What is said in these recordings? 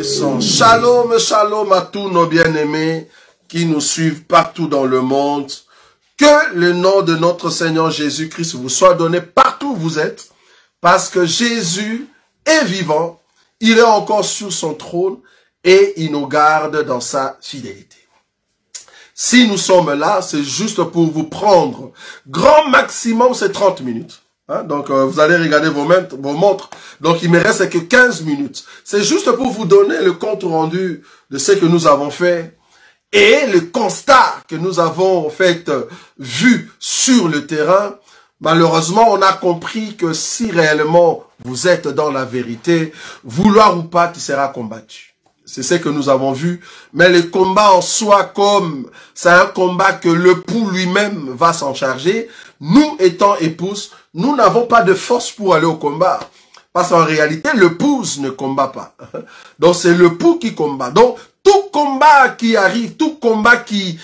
puissant. Shalom, shalom à tous nos bien-aimés qui nous suivent partout dans le monde. Que le nom de notre Seigneur Jésus-Christ vous soit donné partout où vous êtes, parce que Jésus est vivant, il est encore sur son trône et il nous garde dans sa fidélité. Si nous sommes là, c'est juste pour vous prendre. Grand maximum, c'est 30 minutes. Hein? Donc, vous allez regarder vos montres. Donc, il me reste que 15 minutes. C'est juste pour vous donner le compte rendu de ce que nous avons fait et le constat que nous avons en fait vu sur le terrain. Malheureusement, on a compris que si réellement vous êtes dans la vérité, vouloir ou pas, tu seras combattu. C'est ce que nous avons vu. Mais le combat en soi, comme c'est un combat que l'époux lui-même va s'en charger, nous étant épouses, nous n'avons pas de force pour aller au combat. Parce qu'en réalité, l'épouse ne combat pas. Donc c'est l'époux qui combat. Donc tout combat qui arrive, tout combat qui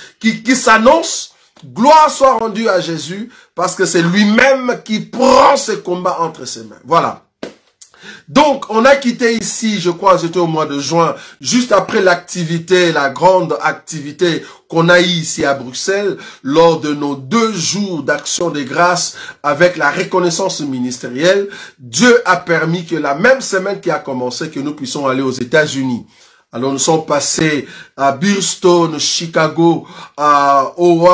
s'annonce, gloire soit rendue à Jésus, parce que c'est lui-même qui prend ce combat entre ses mains. Voilà. Donc, on a quitté ici, je crois, c'était au mois de juin, juste après l'activité, la grande activité qu'on a eue ici à Bruxelles, lors de nos 2 jours d'action de grâce avec la reconnaissance ministérielle. Dieu a permis que la même semaine qui a commencé, que nous puissions aller aux États-Unis. Alors nous sommes passés à Boston, Chicago, à Ohio,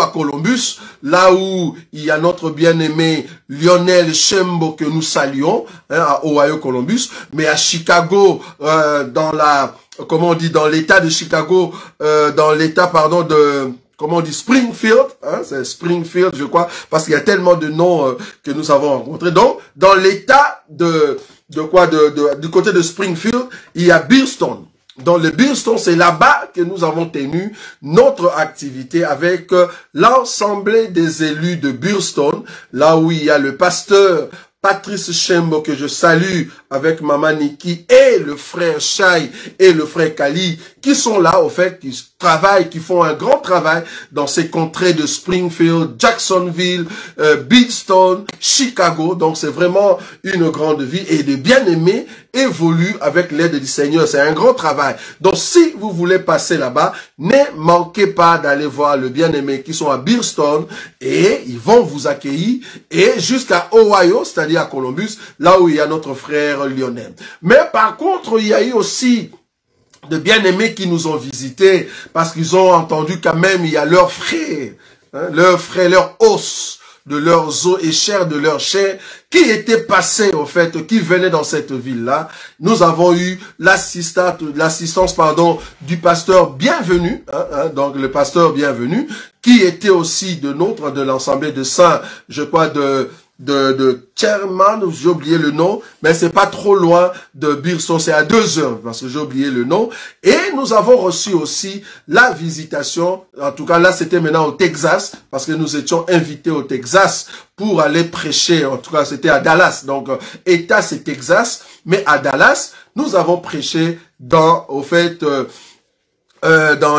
à Columbus, là où il y a notre bien-aimé Lionel Chembo que nous saluons, à Ohio, Columbus, mais à Chicago, dans l'état de Chicago, dans l'état, comment on dit, Springfield, hein, c'est Springfield, je crois, parce qu'il y a tellement de noms que nous avons rencontrés. Donc, dans l'état du côté de Springfield, il y a Boston. Dans le Boston, c'est là-bas que nous avons tenu notre activité avec l'ensemble des élus de Boston, là où il y a le pasteur Patrice Chembo, que je salue avec Maman Niki, et le frère Chai et le frère Kali, qui sont là, au fait, qui travaillent, qui font un grand travail dans ces contrées de Springfield, Jacksonville, Boston, Chicago. Donc, c'est vraiment une grande vie et de bien-aimés évoluent avec l'aide du Seigneur. C'est un grand travail. Donc, si vous voulez passer là-bas, ne manquez pas d'aller voir le bien-aimé qui sont à Boston et ils vont vous accueillir et jusqu'à Ohio, c'est-à-dire à Columbus, là où il y a notre frère Lionel. Mais par contre, il y a eu aussi de bien-aimés qui nous ont visités parce qu'ils ont entendu quand même il y a leurs frères, hein, leurs os de leurs os et chair de leur chair qui étaient passés au fait, qui venaient dans cette ville-là. Nous avons eu l'assistance du pasteur Bienvenu, donc le pasteur Bienvenu, qui était aussi de l'Assemblée de Saints, je crois de Chairman, j'ai oublié le nom, mais c'est pas trop loin de Boston, c'est à 2 heures, parce que j'ai oublié le nom. Et nous avons reçu aussi la visitation, en tout cas là c'était maintenant au Texas, parce que nous étions invités au Texas pour aller prêcher, en tout cas c'était à Dallas, donc État c'est Texas, mais à Dallas, nous avons prêché dans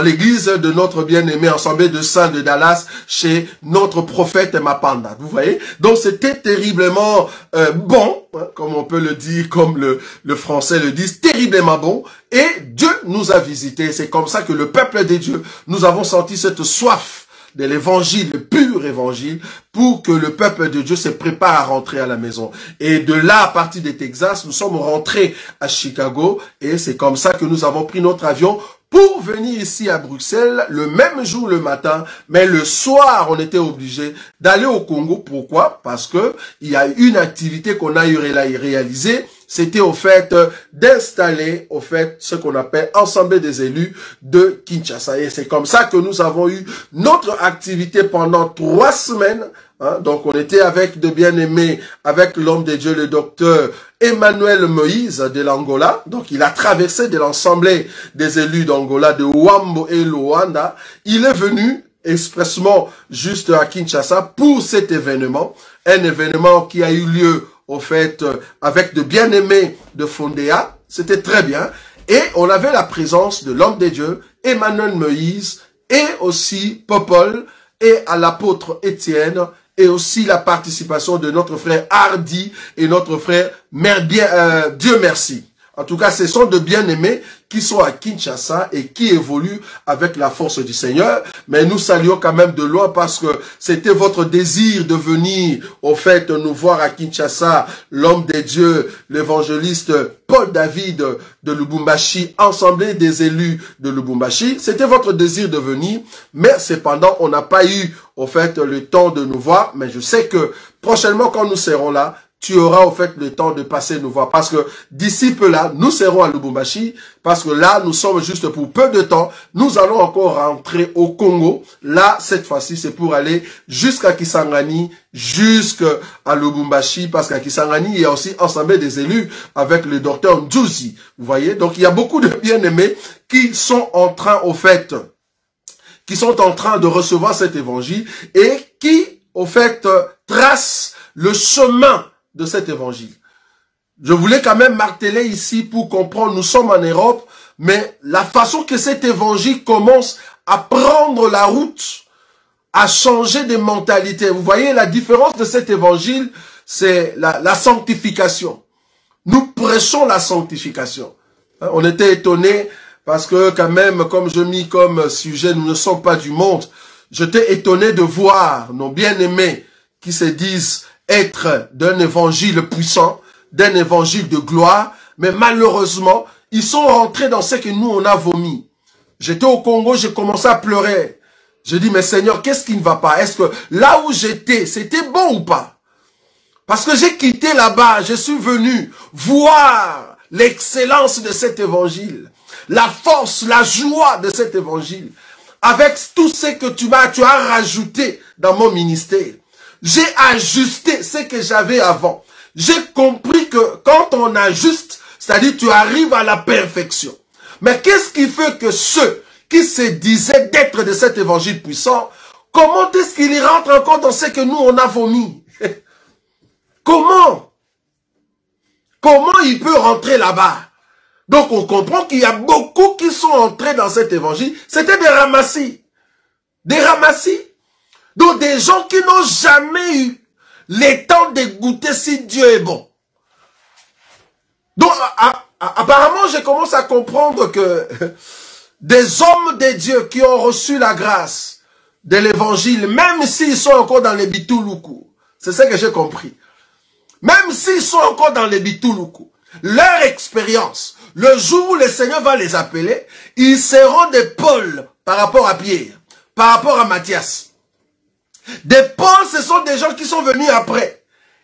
l'église de notre bien-aimé Assemblée de Saints de Dallas, chez notre prophète Mapanda. Vous voyez? Donc c'était terriblement bon, hein, comme on peut le dire, comme le français le dit, terriblement bon. Et Dieu nous a visités. C'est comme ça que le peuple de Dieu, nous avons senti cette soif de l'évangile, le pur évangile, pour que le peuple de Dieu se prépare à rentrer à la maison. Et de là, à partir du Texas, nous sommes rentrés à Chicago, et c'est comme ça que nous avons pris notre avion pour venir ici à Bruxelles le même jour le matin, mais le soir, on était obligé d'aller au Congo. Pourquoi? Parce que il y a une activité qu'on a eu réalisée. C'était au fait d'installer au fait ce qu'on appelle Assemblée des élus de Kinshasa. Et c'est comme ça que nous avons eu notre activité pendant 3 semaines. Hein, donc on était avec de bien-aimés, avec l'homme de Dieu, le docteur Emmanuel Moïse de l'Angola. Donc il a traversé de l'Assemblée des élus d'Angola, de Wambo et Luanda. Il est venu expressément juste à Kinshasa pour cet événement. Un événement qui a eu lieu au fait avec de bien-aimés de Fondéa. C'était très bien. Et on avait la présence de l'homme de Dieu, Emmanuel Moïse, et aussi Popol, et à l'apôtre Étienne, et aussi la participation de notre frère Hardy et notre frère Dieu merci. En tout cas, ce sont de bien-aimés qui sont à Kinshasa et qui évoluent avec la force du Seigneur. Mais nous saluons quand même de loin parce que c'était votre désir de venir, au fait, nous voir à Kinshasa, l'homme des dieux, l'évangéliste Paul David de Lubumbashi, assemblée des élus de Lubumbashi. C'était votre désir de venir, mais cependant, on n'a pas eu, au fait, le temps de nous voir. Mais je sais que prochainement, quand nous serons là, tu auras au fait le temps de passer nous voir. Parce que d'ici peu là, nous serons à Lubumbashi. Parce que là, nous sommes juste pour peu de temps. Nous allons encore rentrer au Congo. Là, cette fois-ci, c'est pour aller jusqu'à Kisangani, jusqu'à Lubumbashi. Parce qu'à Kisangani, il y a aussi assemblée des élus avec le docteur Ndjouzi. Vous voyez? Donc, il y a beaucoup de bien-aimés qui sont en train, au fait, qui sont en train de recevoir cet évangile et qui, au fait, tracent le chemin de cet évangile. Je voulais quand même marteler ici pour comprendre, nous sommes en Europe, mais la façon que cet évangile commence à prendre la route, à changer de mentalité. Vous voyez, la différence de cet évangile, c'est la sanctification. Nous prêchons la sanctification. On était étonnés parce que quand même, comme je mis comme sujet, nous ne sommes pas du monde. J'étais étonné de voir nos bien-aimés qui se disent être d'un évangile puissant, d'un évangile de gloire, mais malheureusement, ils sont rentrés dans ce que nous, on a vomi. J'étais au Congo, j'ai commencé à pleurer. Je dis, mais Seigneur, qu'est-ce qui ne va pas? Est-ce que là où j'étais, c'était bon ou pas? Parce que j'ai quitté là-bas, je suis venu voir l'excellence de cet évangile, la force, la joie de cet évangile, avec tout ce que tu as rajouté dans mon ministère. J'ai ajusté ce que j'avais avant. J'ai compris que quand on ajuste, c'est-à-dire tu arrives à la perfection. Mais qu'est-ce qui fait que ceux qui se disaient d'être de cet évangile puissant, comment est-ce qu'ils rentrent encore dans ce que nous on a vomi? Comment? Comment il peut rentrer là-bas? Donc on comprend qu'il y a beaucoup qui sont entrés dans cet évangile. C'était des ramassis. Des ramassis. Donc des gens qui n'ont jamais eu le temps de goûter si Dieu est bon. Donc apparemment je commence à comprendre que des hommes de Dieu qui ont reçu la grâce de l'évangile, même s'ils sont encore dans les bitouloukou, c'est ce que j'ai compris. Même s'ils sont encore dans les bitouloukou, leur expérience, le jour où le Seigneur va les appeler, ils seront des Paul par rapport à Pierre, par rapport à Matthias. Des Paul, ce sont des gens qui sont venus après.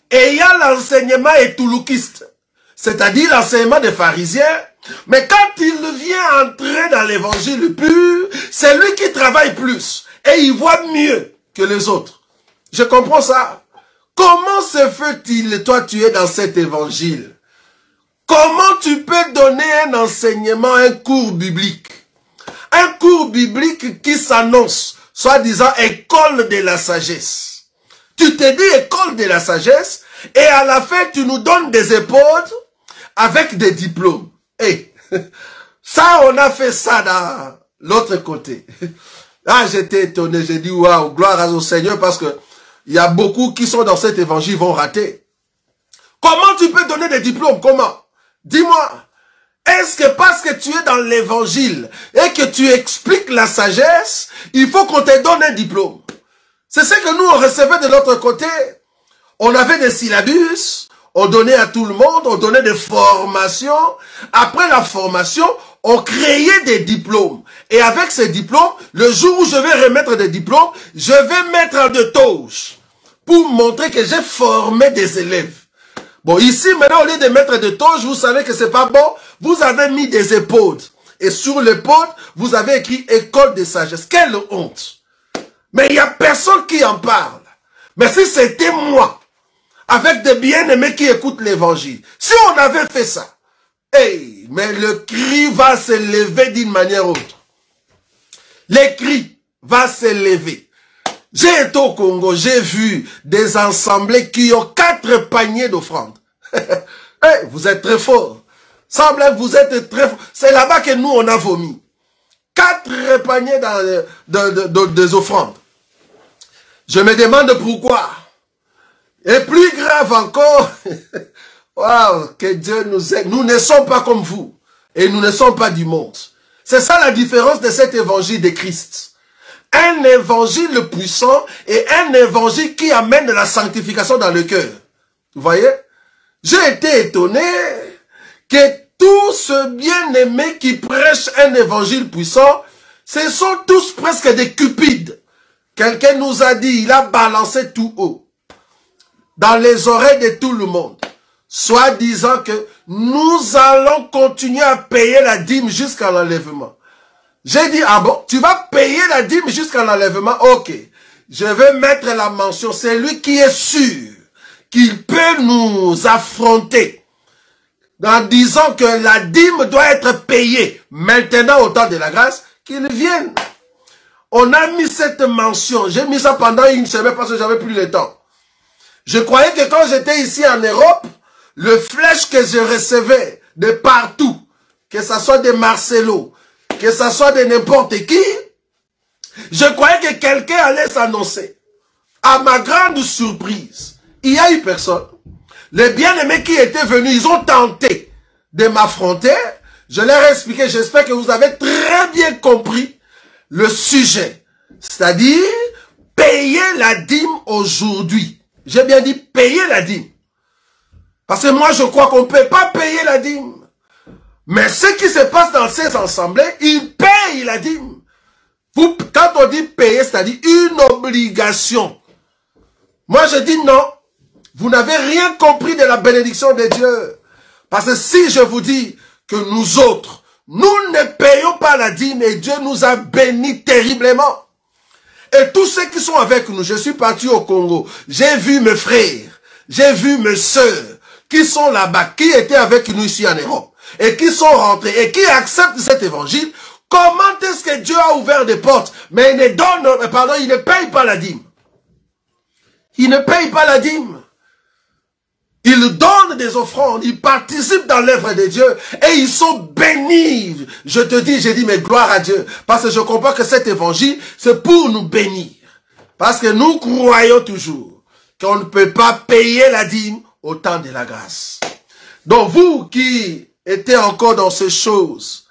Et il y a l'enseignement étouloukiste, c'est-à-dire l'enseignement des pharisiens. Mais quand il vient entrer dans l'évangile pur, c'est lui qui travaille plus. Et il voit mieux que les autres. Je comprends ça. Comment se fait-il, toi tu es dans cet évangile? Comment tu peux donner un enseignement, un cours biblique? Un cours biblique qui s'annonce soi-disant école de la sagesse. Tu te dis école de la sagesse et à la fin tu nous donnes des épaules avec des diplômes. Et ça on a fait ça dans l'autre côté. Ah j'étais étonné, j'ai dit waouh, gloire au Seigneur parce que il y a beaucoup qui sont dans cet évangile vont rater. Comment tu peux donner des diplômes? Comment? Dis-moi. Est-ce que parce que tu es dans l'évangile et que tu expliques la sagesse, il faut qu'on te donne un diplôme? C'est ce que nous on recevait de l'autre côté. On avait des syllabus, on donnait à tout le monde, on donnait des formations. Après la formation, on créait des diplômes. Et avec ces diplômes, le jour où je vais remettre des diplômes, je vais mettre de touches pour montrer que j'ai formé des élèves. Bon, ici, maintenant, au lieu de mettre des touches, vous savez que c'est pas bon. Vous avez mis des épaules. Et sur l'épaule, vous avez écrit école de sagesse. Quelle honte. Mais il n'y a personne qui en parle. Mais si c'était moi, avec des bien-aimés qui écoutent l'évangile, si on avait fait ça, hey, mais le cri va se lever d'une manière autre. Le cri va se lever. J'ai été au Congo, j'ai vu des assemblées qui ont 4 paniers d'offrandes. Hey, vous êtes très forts. Semble que vous êtes très forts. C'est là-bas que nous, on a vomi. 4 paniers des offrandes. Je me demande pourquoi. Et plus grave encore, wow, que Dieu nous aide. Nous ne sommes pas comme vous. Et nous ne sommes pas du monde. C'est ça la différence de cet évangile de Christ. Un évangile puissant et un évangile qui amène de la sanctification dans le cœur. Vous voyez? J'ai été étonné que tous ceux bien-aimés qui prêchent un évangile puissant, ce sont tous presque des cupides. Quelqu'un nous a dit, il a balancé tout haut, dans les oreilles de tout le monde, soit disant que nous allons continuer à payer la dîme jusqu'à l'enlèvement. J'ai dit, ah bon, tu vas payer la dîme jusqu'à l'enlèvement? Ok, je vais mettre la mention, c'est lui qui est sûr qu'il peut nous affronter en disant que la dîme doit être payée maintenant au temps de la grâce, qu'il vienne. On a mis cette mention, j'ai mis ça pendant une semaine parce que j'avais plus le temps. Je croyais que quand j'étais ici en Europe, le flèche que je recevais de partout, que ce soit de Marcelo, que ce soit de n'importe qui, je croyais que quelqu'un allait s'annoncer. À ma grande surprise, il n'y a eu personne. Les bien-aimés qui étaient venus, ils ont tenté de m'affronter. Je leur ai expliqué, j'espère que vous avez très bien compris le sujet. C'est-à-dire, payer la dîme aujourd'hui. J'ai bien dit payer la dîme. Parce que moi, je crois qu'on ne peut pas payer la dîme. Mais ce qui se passe dans ces assemblées, ils payent la dîme. Quand on dit payer, c'est-à-dire une obligation. Moi, je dis non. Vous n'avez rien compris de la bénédiction de Dieu. Parce que si je vous dis que nous autres, nous ne payons pas la dîme et Dieu nous a bénis terriblement. Et tous ceux qui sont avec nous, je suis parti au Congo, j'ai vu mes frères, j'ai vu mes sœurs qui sont là-bas, qui étaient avec nous ici en Europe, et qui sont rentrés, et qui acceptent cet évangile. Comment est-ce que Dieu a ouvert des portes, mais il ne donne, pardon, il ne paye pas la dîme. Il ne paye pas la dîme. Ils donnent des offrandes, ils participent dans l'œuvre de Dieu et ils sont bénis. Je te dis, j'ai dit, mais gloire à Dieu. Parce que je comprends que cet évangile, c'est pour nous bénir. Parce que nous croyons toujours qu'on ne peut pas payer la dîme au temps de la grâce. Donc vous qui étiez encore dans ces choses,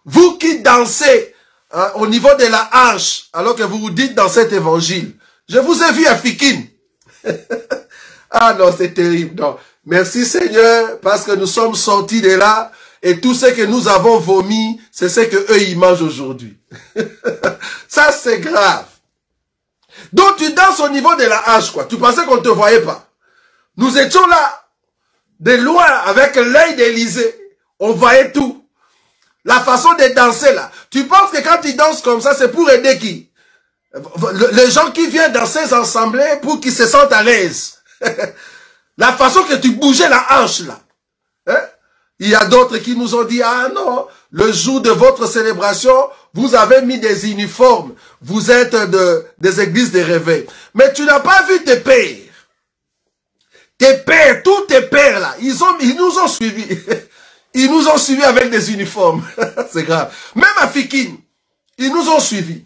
vous qui dansez hein, au niveau de la hanche, alors que vous vous dites dans cet évangile, je vous ai vu à Fikin. Ah non, c'est terrible. Non. Merci Seigneur, parce que nous sommes sortis de là, et tout ce que nous avons vomi, c'est ce que eux ils mangent aujourd'hui. Ça c'est grave. Donc tu danses au niveau de la hanche, quoi. Tu pensais qu'on ne te voyait pas. Nous étions là, de loin, avec l'œil d'Élysée. On voyait tout. La façon de danser là. Tu penses que quand ils dansent comme ça, c'est pour aider qui? Les gens qui viennent dans ces assemblées pour qu'ils se sentent à l'aise. La façon que tu bougeais la hanche là. Hein? Il y a d'autres qui nous ont dit, ah non, le jour de votre célébration, vous avez mis des uniformes. Vous êtes des églises de réveil. Mais tu n'as pas vu tes pères. Tes pères, tous tes pères là, ils nous ont suivis. Ils nous ont suivis avec des uniformes. C'est grave. Même à Fikin, ils nous ont suivis.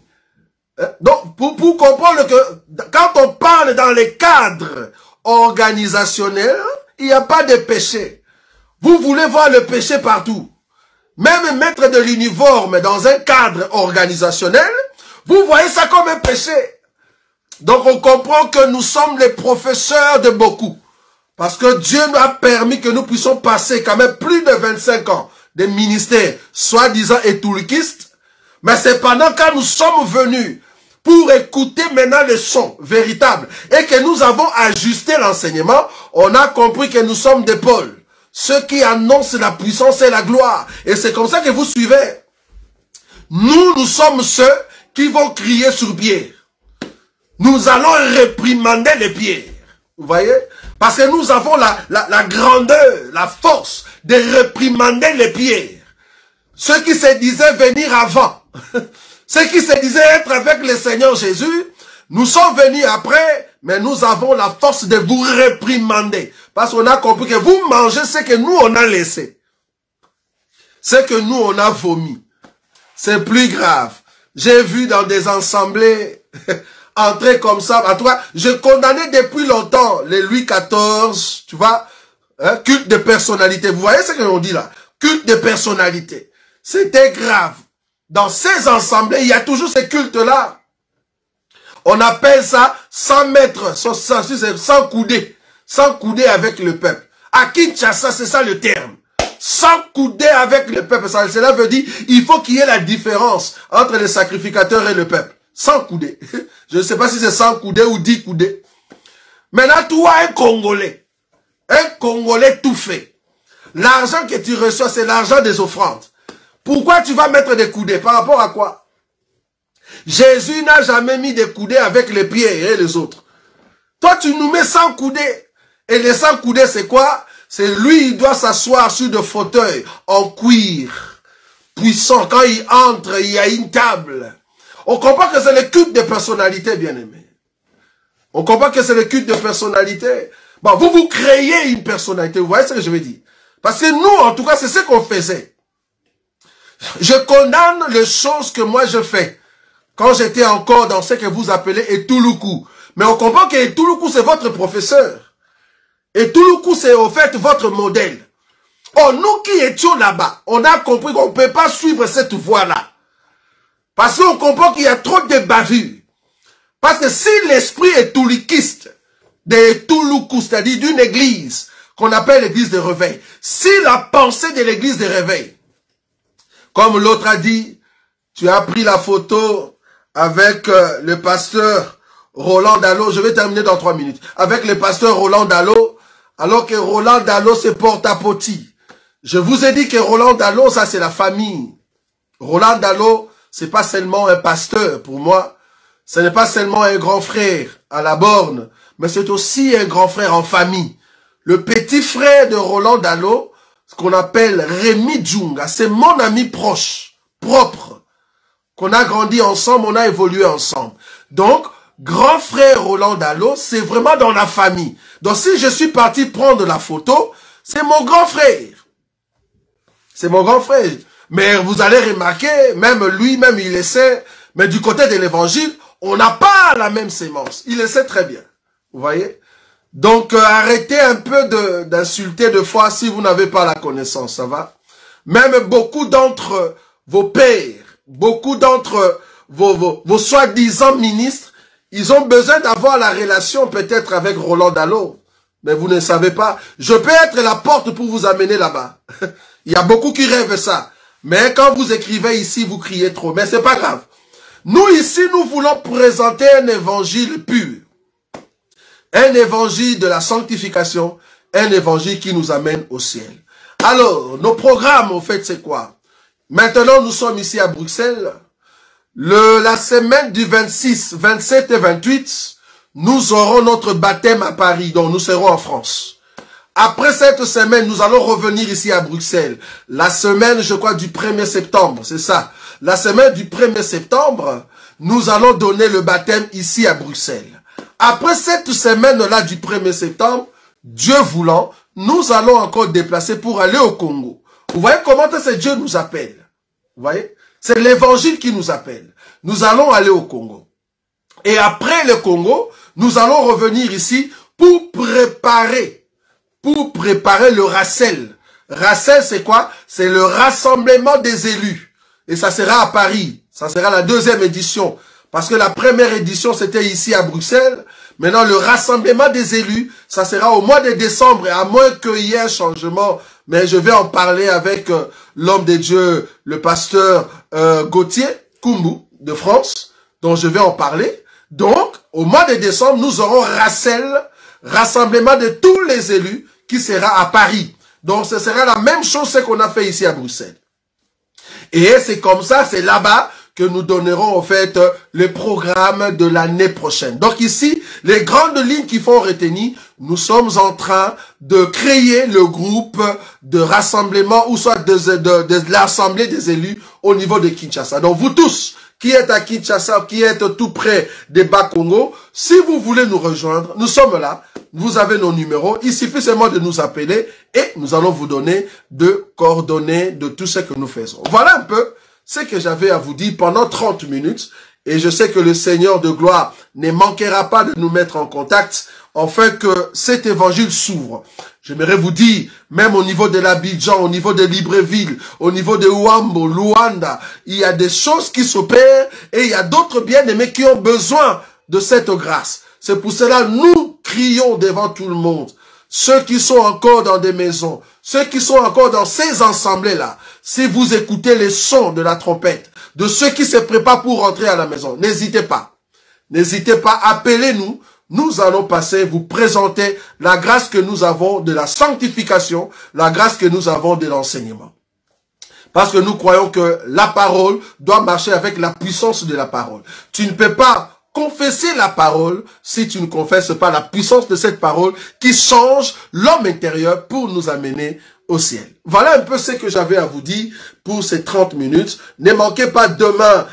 Donc, pour comprendre que quand on parle dans les cadres organisationnels, il n'y a pas de péché. Vous voulez voir le péché partout. Même mettre de l'uniforme dans un cadre organisationnel, vous voyez ça comme un péché. Donc, on comprend que nous sommes les professeurs de beaucoup. Parce que Dieu nous a permis que nous puissions passer quand même plus de 25 ans de ministère, soi-disant étoulikistes. Mais c'est pendant quand nous sommes venus pour écouter maintenant le son véritable et que nous avons ajusté l'enseignement, on a compris que nous sommes des pôles. Ceux qui annoncent la puissance et la gloire. Et c'est comme ça que vous suivez. Nous sommes ceux qui vont crier sur Pierre. Nous allons réprimander les pierres. Vous voyez? Parce que nous avons la grandeur, la force de réprimander les pierres. Ceux qui se disaient venir avant. Ceux qui se disaient être avec le Seigneur Jésus, nous sommes venus après, mais nous avons la force de vous réprimander. Parce qu'on a compris que vous mangez ce que nous on a laissé. Ce que nous on a vomi. C'est plus grave. J'ai vu dans des assemblées, entrer comme ça. En tout cas, je condamnais depuis longtemps les Louis XIV, tu vois, hein, culte de personnalité. Vous voyez ce que l'on dit là? Culte de personnalité. C'était grave. Dans ces assemblées, il y a toujours ces cultes-là. On appelle ça 100 mètres, 100 coudées. 100 coudées avec le peuple. À Kinshasa, c'est ça le terme. 100 coudées avec le peuple. Cela veut dire il faut qu'il y ait la différence entre les sacrificateurs et le peuple. 100 coudées. Je ne sais pas si c'est 100 coudées ou 10 coudées. Maintenant, toi, un Congolais tout fait. L'argent que tu reçois, c'est l'argent des offrandes. Pourquoi tu vas mettre des coudées? Par rapport à quoi? Jésus n'a jamais mis des coudées avec les pieds et les autres. Toi, tu nous mets 100 coudées. Et les 100 coudées, c'est quoi? C'est lui, il doit s'asseoir sur des fauteuils en cuir. Puissant. Quand il entre, il y a une table. On comprend que c'est le culte de personnalité, bien-aimé. On comprend que c'est le culte de personnalité. Bon, vous créez une personnalité. Vous voyez ce que je veux dire? Parce que nous, en tout cas, c'est ce qu'on faisait. Je condamne les choses que moi je fais. Quand j'étais encore dans ce que vous appelez Etuluku. Mais on comprend que Etuluku, c'est votre professeur. Etuluku, c'est au fait votre modèle. Oh, nous qui étions là-bas, on a compris qu'on ne peut pas suivre cette voie-là. Parce qu'on comprend qu'il y a trop de bavures. Parce que si l'esprit etulukiste de Etuluku, c'est-à-dire d'une église qu'on appelle l'église de réveil, si la pensée de l'église de réveil, comme l'autre a dit, tu as pris la photo avec le pasteur Roland Dallot, je vais terminer dans 3 minutes, avec le pasteur Roland Dallot, alors que Roland Dallot c'est porte-à-poti. Je vous ai dit que Roland Dallot, ça c'est la famille. Roland Dallot, c'est pas seulement un pasteur pour moi, ce n'est pas seulement un grand frère à la borne, mais c'est aussi un grand frère en famille. Le petit frère de Roland Dallot, ce qu'on appelle Rémi Djunga, c'est mon ami proche, propre, qu'on a grandi ensemble, on a évolué ensemble. Donc, grand frère Roland Dallot, c'est vraiment dans la famille. Donc, si je suis parti prendre la photo, c'est mon grand frère. C'est mon grand frère. Mais vous allez remarquer, même lui, même il le sait, mais du côté de l'évangile, on n'a pas la même sémence. Il le sait très bien. Vous voyez? Donc, arrêtez un peu d'insulter de fois si vous n'avez pas la connaissance, ça va? Même beaucoup d'entre vos pères, beaucoup d'entre vos soi-disant ministres, ils ont besoin d'avoir la relation peut-être avec Roland Dallot. Mais vous ne savez pas. Je peux être la porte pour vous amener là-bas. Il y a beaucoup qui rêvent ça. Mais quand vous écrivez ici, vous criez trop. Mais c'est pas grave. Nous ici, nous voulons présenter un évangile pur. Un évangile de la sanctification. Un évangile qui nous amène au ciel. Alors, nos programmes, au fait, c'est quoi? Maintenant, nous sommes ici à Bruxelles. La semaine du 26, 27 et 28, nous aurons notre baptême à Paris, donc nous serons en France. Après cette semaine, nous allons revenir ici à Bruxelles. La semaine, je crois, du 1er septembre, c'est ça. La semaine du 1er septembre, nous allons donner le baptême ici à Bruxelles. Après cette semaine-là du 1er septembre, Dieu voulant, nous allons encore déplacer pour aller au Congo. Vous voyez comment c'est Dieu nous appelle? Vous voyez? C'est l'évangile qui nous appelle. Nous allons aller au Congo. Et après le Congo, nous allons revenir ici pour préparer le Racel. Racel, c'est quoi? C'est le rassemblement des élus. Et ça sera à Paris. Ça sera la 2e édition. Parce que la première édition, c'était ici à Bruxelles. Maintenant, le rassemblement des élus, ça sera au mois de décembre. Et à moins qu'il y ait un changement, mais je vais en parler avec l'homme de Dieu, le pasteur Gauthier Kumbu de France, dont je vais en parler. Donc, au mois de décembre, nous aurons Racel, rassemblement de tous les élus, qui sera à Paris. Donc, ce sera la même chose ce qu'on a fait ici à Bruxelles. Et c'est comme ça, c'est là-bas que nous donnerons en fait le programme de l'année prochaine. Donc ici, les grandes lignes qu'il faut retenir, nous sommes en train de créer le groupe de rassemblement ou soit de l'assemblée des élus au niveau de Kinshasa. Donc vous tous qui êtes à Kinshasa, qui êtes tout près des Bas-Congo, si vous voulez nous rejoindre, nous sommes là. Vous avez nos numéros. Il suffit seulement de nous appeler et nous allons vous donner de coordonnées de tout ce que nous faisons. Voilà un peu ce que j'avais à vous dire pendant 30 minutes. Et je sais que le Seigneur de gloire ne manquera pas de nous mettre en contact afin que cet évangile s'ouvre. J'aimerais vous dire, même au niveau de l'Abidjan, au niveau de Libreville, au niveau de Ouambo, Luanda, il y a des choses qui s'opèrent et il y a d'autres bien-aimés qui ont besoin de cette grâce. C'est pour cela que nous crions devant tout le monde. Ceux qui sont encore dans des maisons, ceux qui sont encore dans ces assemblées-là, si vous écoutez les sons de la trompette, de ceux qui se préparent pour rentrer à la maison, n'hésitez pas. N'hésitez pas, appelez-nous. Nous allons passer, vous présenter la grâce que nous avons de la sanctification, la grâce que nous avons de l'enseignement. Parce que nous croyons que la parole doit marcher avec la puissance de la parole. Tu ne peux pas confesser la parole si tu ne confesses pas la puissance de cette parole qui change l'homme intérieur pour nous amener au ciel. Voilà un peu ce que j'avais à vous dire pour ces 30 minutes. Ne manquez pas demain,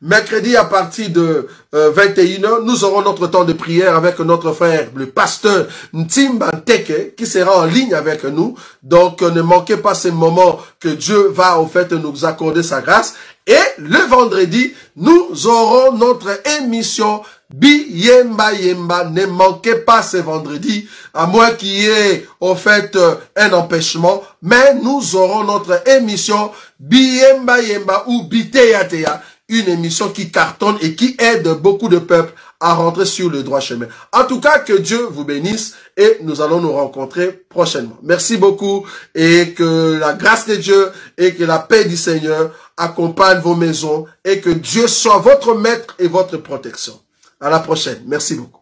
mercredi à partir de 21h, nous aurons notre temps de prière avec notre frère, le pasteur Ntimba Nteke, qui sera en ligne avec nous. Donc, ne manquez pas ces moments que Dieu va au fait nous accorder sa grâce. Et le vendredi, nous aurons notre émission Biyemba Yemba. Ne manquez pas ce vendredi, à moins qu'il y ait au fait un empêchement. Mais nous aurons notre émission Biyemba Yemba ou Biteyateya, une émission qui cartonne et qui aide beaucoup de peuples à rentrer sur le droit chemin. En tout cas, que Dieu vous bénisse et nous allons nous rencontrer prochainement. Merci beaucoup et que la grâce de Dieu et que la paix du Seigneur accompagne vos maisons et que Dieu soit votre maître et votre protection. À la prochaine. Merci beaucoup.